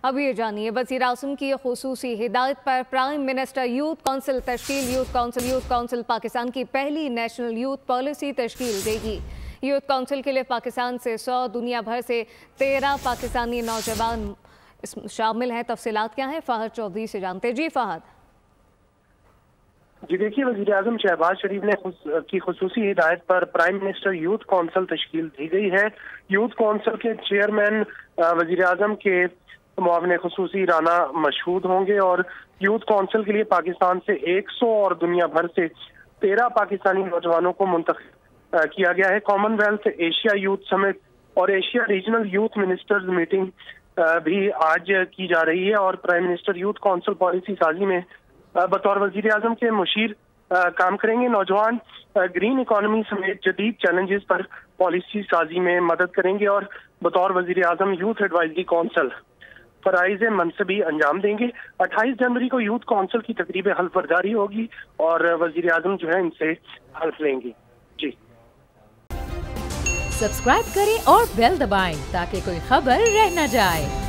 अब ये जानिए, वज़ीर आज़म की ख़ुसूसी हिदायत पर प्राइम मिनिस्टर यूथ काउंसिल तश्कील। यूथ काउंसिल पाकिस्तान की पहली नेशनल यूथ पॉलिसी तश्कील देगी। यूथ काउंसिल के लिए पाकिस्तान से 100, दुनिया भर से 13 पाकिस्तानी नौजवान शामिल हैं। तफसीलात क्या हैं, फ़हद चौधरी से जानते। जी फ़हद। जी देखिए, वज़ीर आज़म शहबाज शरीफ ने की ख़ुसूसी हिदायत पर प्राइम मिनिस्टर यूथ काउंसिल तश्कील दी गई है। यूथ काउंसिल के चेयरमैन वज़ीर आज़म के मुआविन ख़ुसूसी राना मशहूद होंगे और यूथ काउंसिल के लिए पाकिस्तान से 100 और दुनिया भर से 13 पाकिस्तानी नौजवानों को मुंतखब किया गया है। कॉमनवेल्थ एशिया यूथ समिट और Asia regional youth ministers meeting भी आज की जा रही है और prime minister youth council policy साजी में बतौर वजीर आजम के मुशीर काम करेंगे। नौजवान ग्रीन इकोनॉमी समेत जदीद चैलेंजेस पर पॉलिसी साजी में मदद करेंगे और बतौर वजीर आजम यूथ एडवाइजरी काउंसिल फराइज मनसबी अंजाम देंगे। 28 जनवरी को यूथ काउंसिल की तकरीब हल्फ बर्दारी होगी और वजीर आजम जो है इनसे हल्फ लेंगे। जी सब्सक्राइब करें और बेल दबाएं ताकि कोई खबर रह न जाए।